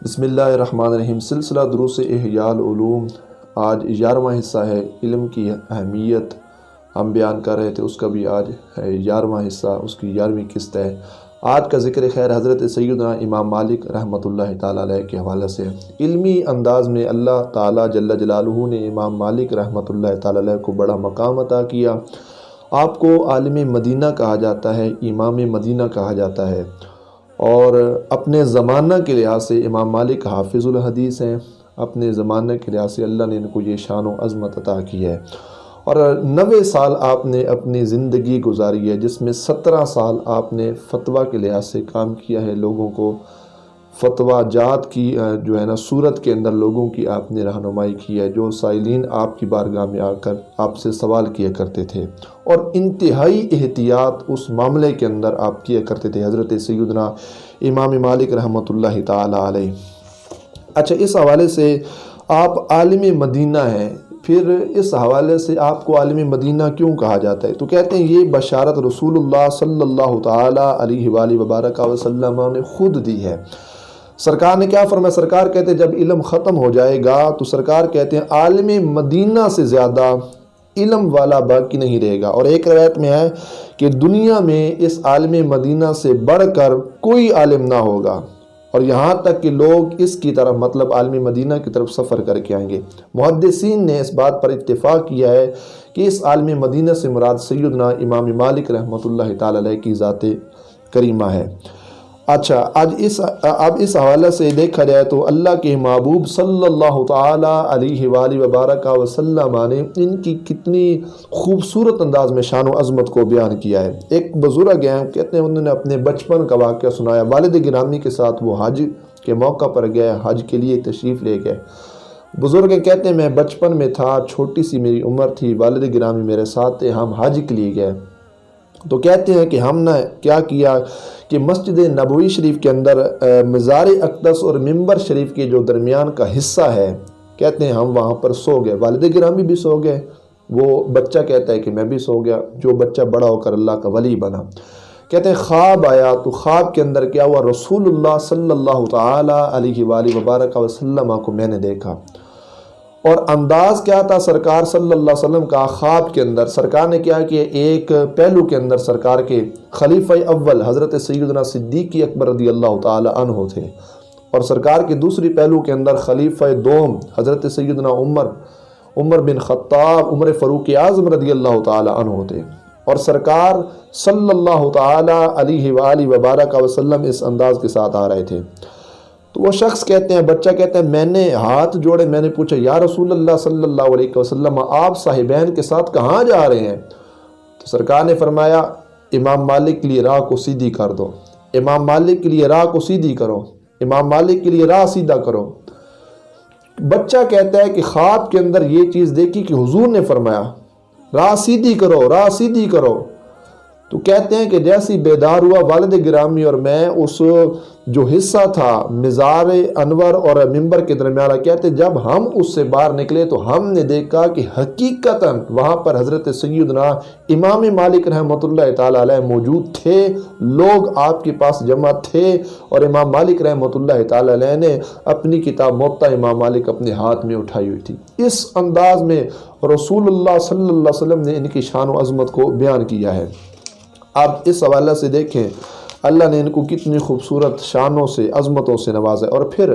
بسم اللہ الرحمہ الرحیم۔ سلسلہ دروس احیاء-ال-علوم آج 11واں حصہ ہے۔ علم کی اہمیت ہم بیان کر رہے تھے، اس کا بھی آج ہے 11واں حصہ، اس کی 11ویں قسط ہے۔ آج کا ذکر خیر حضرت سیدنا امام مالک رحمۃ اللہ تعالیٰ علیہ کے حوالے سے علمی انداز میں اللہ تعالیٰ جل جلالہ نے امام مالک رحمۃ اللہ تعالیٰ علیہ کو بڑا مقام عطا کیا۔ آپ کو عالم مدینہ کہا جاتا ہے، امام مدینہ کہا جاتا ہے، اور اپنے زمانہ کے لحاظ سے امام مالک حافظ الحدیث ہیں۔ اپنے زمانہ کے لحاظ سے اللہ نے ان کو یہ شان و عظمت عطا کی ہے، اور 90 سال آپ نے اپنی زندگی گزاری ہے، جس میں 17 سال آپ نے فتویٰ کے لحاظ سے کام کیا ہے، لوگوں کو فتویٰ جات کی جو ہے نا صورت کے اندر لوگوں کی آپ نے رہنمائی کی ہے، جو سائلین آپ کی بارگاہ میں آ کر آپ سے سوال کیا کرتے تھے، اور انتہائی احتیاط اس معاملے کے اندر آپ کیا کرتے تھے حضرت سیدنا امام مالک رحمۃ اللہ تعالیٰ علیہ۔ اچھا، اس حوالے سے آپ عالم مدینہ ہیں، پھر اس حوالے سے آپ کو عالم مدینہ کیوں کہا جاتا ہے؟ تو کہتے ہیں یہ بشارت رسول اللہ صلی اللہ تعالیٰ علیہ وآلہ وبارک وسلم نے خود دی ہے۔ سرکار نے کیا فرمایا؟ سرکار کہتے ہیں جب علم ختم ہو جائے گا تو سرکار کہتے ہیں عالم مدینہ سے زیادہ علم والا باقی نہیں رہے گا، اور ایک روایت میں ہے کہ دنیا میں اس عالم مدینہ سے بڑھ کر کوئی عالم نہ ہوگا، اور یہاں تک کہ لوگ اس کی طرف مطلب عالم مدینہ کی طرف سفر کر کے آئیں گے۔ محدثین نے اس بات پر اتفاق کیا ہے کہ اس عالم مدینہ سے مراد سیدنا امام مالک رحمۃ اللہ تعالیٰ علیہ کی ذات کریمہ ہے۔ اچھا، اب اس حوالے سے دیکھا جائے تو اللہ کے محبوب صلی اللہ تعالیٰ علیہ وآلہ وبارک وسلم نے ان کی کتنی خوبصورت انداز میں شان و عظمت کو بیان کیا ہے۔ ایک بزرگ ہیں، کہتے ہیں انہوں نے اپنے بچپن کا واقعہ سنایا۔ والد گرامی کے ساتھ وہ حج کے موقع پر گئے، حج کے لیے تشریف لے گئے۔ بزرگ کہتے ہیں میں بچپن میں تھا، چھوٹی سی میری عمر تھی، والد گرامی میرے ساتھ تھے، ہم حج کے لیے گئے۔ تو کہتے ہیں کہ ہم نے کیا کیا کہ مسجد نبوی شریف کے اندر مزار اقدس اور ممبر شریف کے جو درمیان کا حصہ ہے، کہتے ہیں ہم وہاں پر سو گئے، والد گرامی بھی سو گئے، وہ بچہ کہتا ہے کہ میں بھی سو گیا، جو بچہ بڑا ہو کر اللہ کا ولی بنا۔ کہتے ہیں خواب آیا، تو خواب کے اندر کیا ہوا؟ رسول اللہ صلی اللہ تعالیٰ علیہ وآلہ وبارک وسلم کو میں نے دیکھا، اور انداز کیا تھا سرکار صلی اللہ علیہ وسلم کا؟ خواب کے اندر سرکار نے کیا کہ ایک پہلو کے اندر سرکار کے خلیفہ اول حضرت سیدنا صدیق اکبر رضی اللہ تعالی عنہ تھے، اور سرکار کے دوسری پہلو کے اندر خلیفہ دوم حضرت سیدنا عمر بن خطاب، عمر فاروق اعظم رضی اللہ تعالی عنہ تھے، اور سرکار صلی اللہ تعالی علیہ وآلہ وبارک وسلم اس انداز کے ساتھ آ رہے تھے۔ تو وہ شخص کہتے ہیں، بچہ کہتا ہے میں نے ہاتھ جوڑے، میں نے پوچھا یا رسول اللہ صلی اللہ علیہ وسلم آپ صاحبین کے ساتھ کہاں جا رہے ہیں؟ تو سرکار نے فرمایا امام مالک کے لیے راہ کو سیدھی کر دو، امام مالک کے لیے راہ کو سیدھی کرو، امام مالک کے لیے راہ سیدھا کرو۔ بچہ کہتا ہے کہ خواب کے اندر یہ چیز دیکھی کہ حضور نے فرمایا راہ سیدھی کرو، راہ سیدھی کرو۔ تو کہتے ہیں کہ جیسی بیدار ہوا والد گرامی اور میں، اس جو حصہ تھا مزار انور اور ممبر کے درمیان، کہتے جب ہم اس سے باہر نکلے تو ہم نے دیکھا کہ حقیقتاً وہاں پر حضرت سیدنا امام مالک رحمۃ اللہ تعالیٰ علیہ موجود تھے، لوگ آپ کے پاس جمع تھے، اور امام مالک رحمۃ اللہ تعالیٰ علیہ نے اپنی کتاب موطا امام مالک اپنے ہاتھ میں اٹھائی ہوئی تھی۔ اس انداز میں رسول اللہ صلی اللہ علیہ وسلم نے ان کی شان و عظمت کو بیان کیا ہے۔ اب اس حوالے سے دیکھیں اللہ نے ان کو کتنی خوبصورت شانوں سے، عظمتوں سے نوازا، اور پھر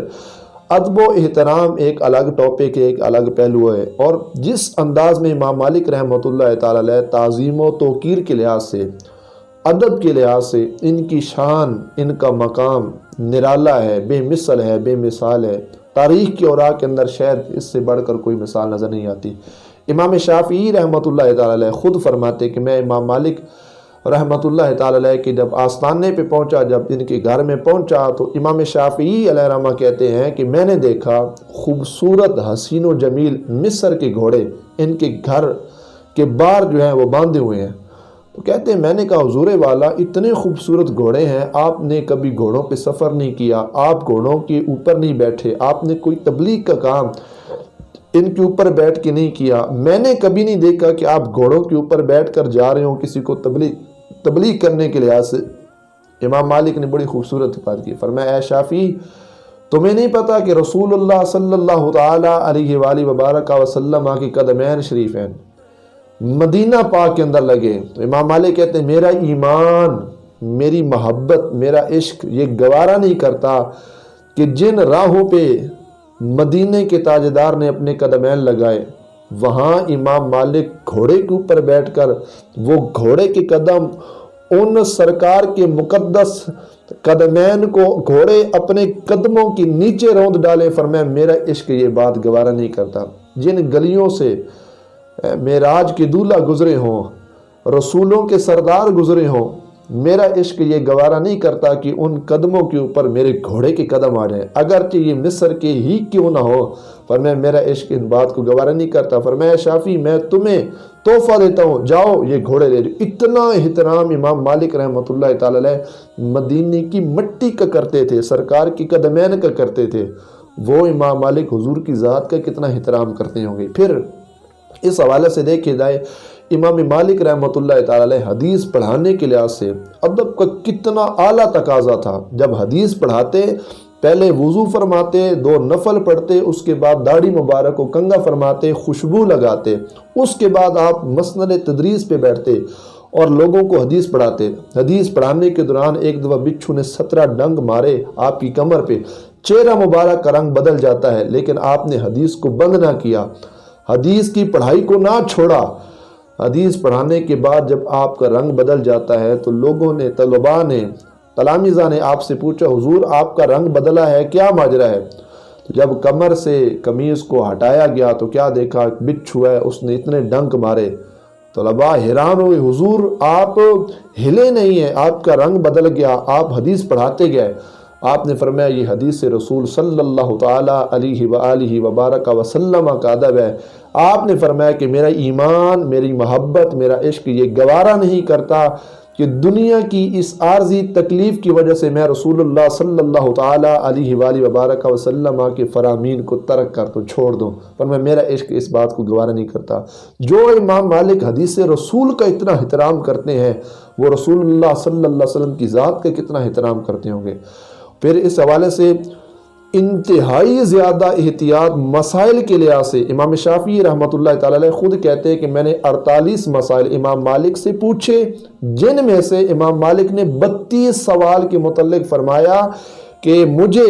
ادب و احترام ایک الگ ٹاپک ہے، ایک الگ پہلو ہے، اور جس انداز میں امام مالک رحمۃ اللہ تعالیٰ علیہ تعظیم و توقیر کے لحاظ سے، ادب کے لحاظ سے ان کی شان، ان کا مقام نرالا ہے، بے مثل ہے، بے مثال ہے۔ تاریخ کے اوراق کے اندر شاید اس سے بڑھ کر کوئی مثال نظر نہیں آتی۔ امام شافعی رحمۃ اللہ تعالیٰ علیہ خود فرماتے کہ میں امام مالک رحمۃ اللہ تعالیٰ علیہ کے جب آستانے پہ پہنچا، جب ان کے گھر میں پہنچا، تو امام شافعی علیہ الرحمہ کہتے ہیں کہ میں نے دیکھا خوبصورت حسین و جمیل مصر کے گھوڑے ان کے گھر کے باہر جو ہیں وہ باندھے ہوئے ہیں۔ تو کہتے ہیں میں نے کہا حضور والا اتنے خوبصورت گھوڑے ہیں، آپ نے کبھی گھوڑوں پہ سفر نہیں کیا، آپ گھوڑوں کے اوپر نہیں بیٹھے، آپ نے کوئی تبلیغ کا کام ان کے اوپر بیٹھ کے نہیں کیا، میں نے کبھی نہیں دیکھا کہ آپ گھوڑوں کے اوپر بیٹھ کر جا رہے ہوں کسی کو تبلیغ کرنے کے لحاظ سے۔ امام مالک نے بڑی خوبصورت بات کی، فرمایا اے شافعی تمہیں نہیں پتا کہ رسول اللہ صلی اللہ تعالی علیہ وآلہ وبارک وسلم کی قدمین شریفین مدینہ پاک کے اندر لگے؟ تو امام مالک کہتے ہیں میرا ایمان، میری محبت، میرا عشق یہ گوارا نہیں کرتا کہ جن راہوں پہ مدینے کے تاجدار نے اپنے قدمین لگائے وہاں امام مالک گھوڑے کے اوپر بیٹھ کر وہ گھوڑے کے قدم ان سرکار کے مقدس قدمین کو گھوڑے اپنے قدموں کی نیچے روند ڈالے، فرمایا میرا عشق یہ بات گوارا نہیں کرتا۔ جن گلیوں سے معراج کے دولہ گزرے ہوں، رسولوں کے سردار گزرے ہوں، میرا عشق یہ گوارا نہیں کرتا کہ ان قدموں کے اوپر میرے گھوڑے کے قدم آ جائیں، اگرچہ یہ مصر کے ہی کیوں نہ ہو۔ فرمایا میرا عشق ان بات کو گوارا نہیں کرتا۔ فرمایا شافی میں تمہیں تحفہ دیتا ہوں، جاؤ یہ گھوڑے لے جاؤ۔ اتنا احترام امام مالک رحمۃ اللہ تعالی علیہ مدینے کی مٹی کا کرتے تھے، سرکار کی قدمین کا کرتے تھے، وہ امام مالک حضور کی ذات کا کتنا احترام کرتے ہوں گے۔ پھر اس حوالے سے دیکھے جائے امام مالک رحمۃ اللہ تعالی علیہ حدیث پڑھانے کے لحاظ سے ادب کا کتنا اعلیٰ تقاضا تھا۔ جب حدیث پڑھاتے پہلے وضو فرماتے، 2 نفل پڑھتے، اس کے بعد داڑھی مبارک کو کنگھا فرماتے، خوشبو لگاتے، اس کے بعد آپ مسند تدریس پہ بیٹھتے اور لوگوں کو حدیث پڑھاتے۔ حدیث پڑھانے کے دوران ایک دفعہ بچھو نے 17 ڈنگ مارے آپ کی کمر پہ، چہرہ مبارک کا رنگ بدل جاتا ہے، لیکن آپ نے حدیث کو بند نہ کیا، حدیث کی پڑھائی کو نہ چھوڑا۔ حدیث پڑھانے کے بعد جب آپ کا رنگ بدل جاتا ہے تو لوگوں نے، طلباء نے، تلامذہ نے آپ سے پوچھا حضور آپ کا رنگ بدلا ہے، کیا ماجرا ہے؟ تو جب کمر سے قمیض کو ہٹایا گیا تو کیا دیکھا، بچھو ہے، اس نے اتنے ڈنک مارے۔ طلباء حیران ہوئے، حضور آپ ہلے نہیں ہیں، آپ کا رنگ بدل گیا، آپ حدیث پڑھاتے گئے۔ آپ نے فرمایا یہ حدیث رسول صلی اللہ تعالی علیہ وآلہ وبارک وسلم کا ادب ہے۔ آپ نے فرمایا کہ میرا ایمان، میری محبت، میرا عشق یہ گوارا نہیں کرتا کہ دنیا کی اس عارضی تکلیف کی وجہ سے میں رسول اللہ صلی اللہ تعالی علیہ وآلہ وبارک وسلم کے فرامین کو ترک کر دوں، چھوڑ دوں، پر میرا عشق اس بات کو گوارا نہیں کرتا۔ جو امام مالک حدیث رسول کا اتنا احترام کرتے ہیں وہ رسول اللہ صلی اللہ علیہ وسلم کی ذات کا کتنا احترام کرتے ہوں گے۔ پھر اس حوالے سے انتہائی زیادہ احتیاط مسائل کے لحاظ سے امام شافعی رحمۃ اللہ تعالی علیہ خود کہتے ہیں کہ میں نے 48 مسائل امام مالک سے پوچھے، جن میں سے امام مالک نے 32 سوال کے متعلق فرمایا کہ مجھے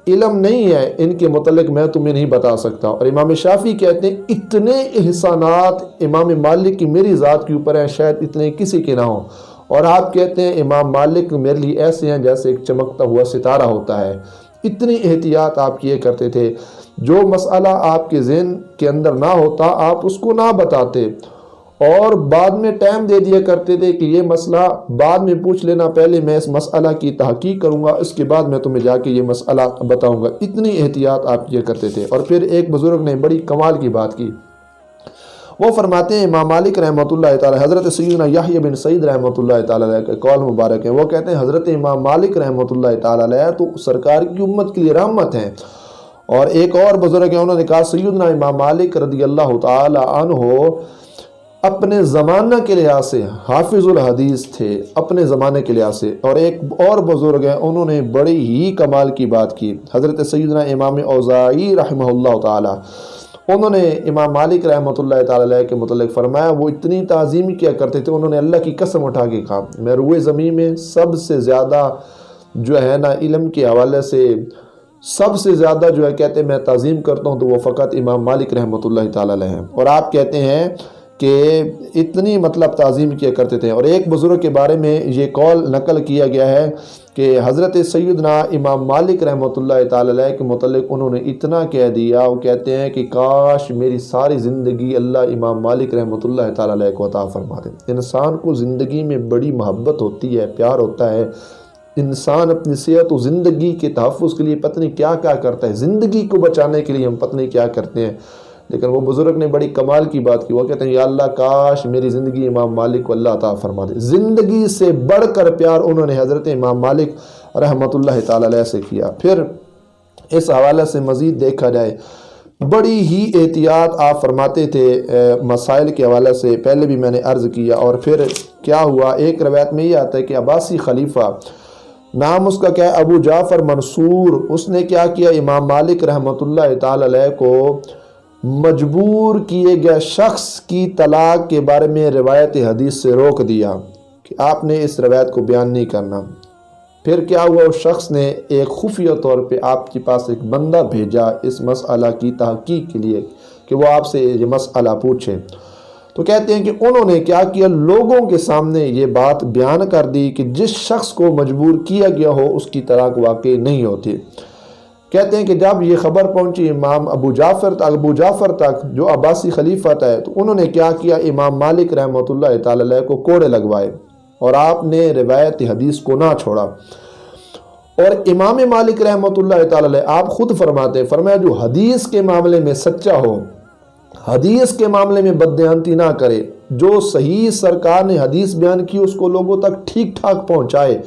علم نہیں ہے، ان کے متعلق میں تمہیں نہیں بتا سکتا۔ اور امام شافعی کہتے ہیں اتنے احسانات امام مالک کی میری ذات کے اوپر ہیں شاید اتنے کسی کے نہ ہوں۔ اور آپ کہتے ہیں امام مالک میرے لیے ایسے ہیں جیسے ایک چمکتا ہوا ستارہ ہوتا ہے۔ اتنی احتیاط آپ کیے کرتے تھے، جو مسئلہ آپ کے ذہن کے اندر نہ ہوتا آپ اس کو نہ بتاتے، اور بعد میں ٹائم دے دیا کرتے تھے کہ یہ مسئلہ بعد میں پوچھ لینا، پہلے میں اس مسئلہ کی تحقیق کروں گا، اس کے بعد میں تمہیں جا کے یہ مسئلہ بتاؤں گا۔ اتنی احتیاط آپ کیے کرتے تھے۔ اور پھر ایک بزرگ نے بڑی کمال کی بات کی، وہ فرماتے ہیں امام مالک رحمۃ اللہ تعالی، حضرت سیدنا احیہ بن سعید رحمۃ اللہ تعالی علیہ کا قول مبارک ہے، وہ کہتے ہیں حضرت امام مالک رحمۃ اللہ تعالی علیہ تو سرکار کی امت کے لیے رحمت ہیں۔ اور ایک اور بزرگ ہیں، انہوں نے کہا سیدنا امام مالک رضی اللہ تعالی عنہ اپنے زمانہ کے لحاظ سے حافظ الحدیث تھے، اپنے زمانے کے لحاظ سے۔ اور ایک اور بزرگ ہیں، انہوں نے بڑی ہی کمال کی بات کی، حضرت سیدنا امام اوزاعی رحمہ اللہ تعالی، انہوں نے امام مالک رحمۃ اللہ تعالی علیہ کے متعلق فرمایا وہ اتنی تعظیم کیا کرتے تھے، انہوں نے اللہ کی قسم اٹھا کے کہا میں روئے زمین میں سب سے زیادہ جو ہے نا علم کے حوالے سے سب سے زیادہ جو ہے کہتے ہیں میں تعظیم کرتا ہوں تو وہ فقط امام مالک رحمۃ اللہ تعالی علیہ ہیں۔ اور آپ کہتے ہیں کہ اتنی مطلب تعظیم کیا کرتے تھے۔ اور ایک بزرگ کے بارے میں یہ قول نقل کیا گیا ہے کہ حضرت سیدنا امام مالک رحمۃ اللہ تعالی علیہ کے متعلق انہوں نے اتنا کہہ دیا، وہ کہتے ہیں کہ کاش میری ساری زندگی اللہ امام مالک رحمۃ اللہ تعالی علیہ کو عطا فرما دے۔ انسان کو زندگی میں بڑی محبت ہوتی ہے، پیار ہوتا ہے، انسان اپنی صحت و زندگی کے تحفظ کے لیے پتہ نہیں کیا کیا کرتا ہے، زندگی کو بچانے کے لیے ہم پتہ نہیں کیا کرتے ہیں، لیکن وہ بزرگ نے بڑی کمال کی بات کی، وہ کہتے ہیں یا اللہ کاش میری زندگی امام مالک کو اللہ عطا فرما دے۔ زندگی سے بڑھ کر پیار انہوں نے حضرت امام مالک رحمۃ اللہ تعالی علیہ سے کیا۔ پھر اس حوالے سے مزید دیکھا جائے بڑی ہی احتیاط آپ فرماتے تھے مسائل کے حوالے سے، پہلے بھی میں نے عرض کیا۔ اور پھر کیا ہوا، ایک روایت میں یہ آتا ہے کہ عباسی خلیفہ نام اس کا کیا ہے؟ ابو جعفر منصور۔ اس نے کیا کیا؟ امام مالک رحمۃ اللہ تعالی علیہ کو مجبور کیے گئے شخص کی طلاق کے بارے میں روایت حدیث سے روک دیا کہ آپ نے اس روایت کو بیان نہیں کرنا۔ پھر کیا ہوا؟ اس شخص نے ایک خفیہ طور پہ آپ کے پاس ایک بندہ بھیجا اس مسئلہ کی تحقیق کے لیے کہ وہ آپ سے یہ مسئلہ پوچھے۔ تو کہتے ہیں کہ انہوں نے کیا کیا؟ لوگوں کے سامنے یہ بات بیان کر دی کہ جس شخص کو مجبور کیا گیا ہو اس کی طلاق واقع نہیں ہوتی۔ کہتے ہیں کہ جب یہ خبر پہنچی امام ابو جعفر تک جو عباسی خلیفہ تھا، تو انہوں نے کیا کیا؟ امام مالک رحمۃ اللہ تعالی علیہ کو کوڑے لگوائے اور آپ نے روایت حدیث کو نہ چھوڑا۔ اور امام مالک رحمۃ اللہ تعالی علیہ آپ خود فرماتے ہیں، فرمایا جو حدیث کے معاملے میں سچا ہو، حدیث کے معاملے میں بددیانتی نہ کرے، جو صحیح سرکار نے حدیث بیان کی اس کو لوگوں تک ٹھیک ٹھاک پہنچائے،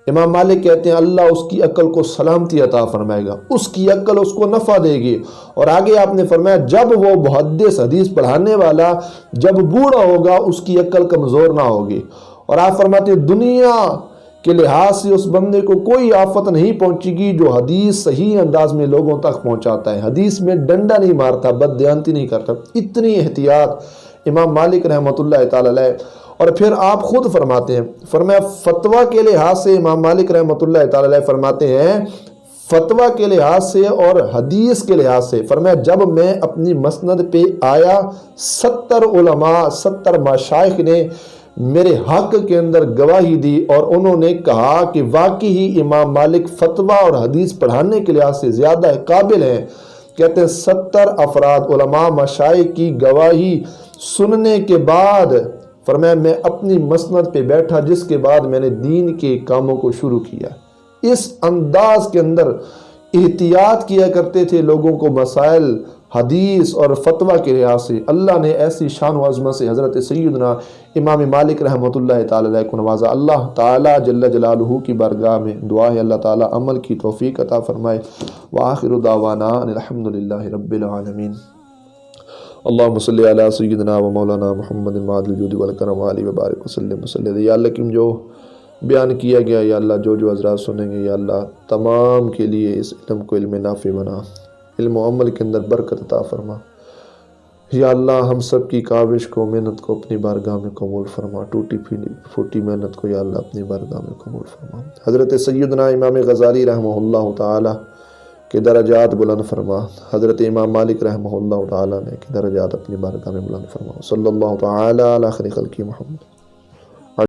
امام مالک کہتے ہیں اللہ اس کی عقل کو سلامتی عطا فرمائے گا، اس کی عقل اس کو نفع دے گی۔ اور آگے آپ نے فرمایا جب وہ محدث حدیث پڑھانے والا جب بوڑھا ہوگا اس کی عقل کمزور نہ ہوگی۔ اور آپ فرماتے ہیں دنیا کے لحاظ سے اس بندے کو کوئی آفت نہیں پہنچے گی جو حدیث صحیح انداز میں لوگوں تک پہنچاتا ہے، حدیث میں ڈنڈا نہیں مارتا، بددیانتی نہیں کرتا۔ اتنی احتیاط امام مالک رحمۃ اللہ تعالی علیہ۔ اور پھر آپ خود فرماتے ہیں، فرمایا فتویٰ کے لحاظ سے امام مالک رحمۃ اللہ تعالی علیہ فرماتے ہیں، فتویٰ کے لحاظ سے اور حدیث کے لحاظ سے، فرمایا جب میں اپنی مسند پہ آیا 70 علماء 70 مشائخ نے میرے حق کے اندر گواہی دی اور انہوں نے کہا کہ واقعی ہی امام مالک فتویٰ اور حدیث پڑھانے کے لحاظ سے زیادہ قابل ہیں۔ کہتے ہیں 70 افراد علماء مشائخ کی گواہی سننے کے بعد فرمایا میں اپنی مسند پہ بیٹھا، جس کے بعد میں نے دین کے کاموں کو شروع کیا۔ اس انداز کے اندر احتیاط کیا کرتے تھے لوگوں کو مسائل حدیث اور فتویٰ کے لحاظ سے۔ اللہ نے ایسی شان و عظمت سے حضرت سیدنا امام مالک رحمۃ اللہ تعالی علیہ کو نوازا۔ اللہ تعالیٰ جل جلالہ کی بارگاہ میں دعا ہے اللہ تعالیٰ عمل کی توفیق عطا فرمائے۔ وآخر دعوانا الحمد للہ رب العالمین۔ اللہم صلی علی سیدنا و مولانا محمد معدل الجود والکرم علیہ وبارک وسلم وسلم۔ یا اللہ کم جو بیان کیا گیا، یا اللہ جو حضرات سنیں گے، یا اللہ تمام کے لیے اس علم کو علم نافع بنا، علم و عمل کے اندر برکت عطا فرما۔ یا اللہ ہم سب کی کاوش کو، محنت کو اپنی بارگاہ میں قبول فرما، ٹوٹی پھوٹی محنت کو یا اللہ اپنی بارگاہ میں قبول فرما۔ حضرت سیدنا امام غزالی رحمہ اللہ تعالی کے درجات بلند فرما، حضرت امام مالک رحمہ اللہ تعالی نے کے درجات اپنی بارگاہ میں بلند فرما۔ صلی اللہ تعالی علی خیر خلق محمد۔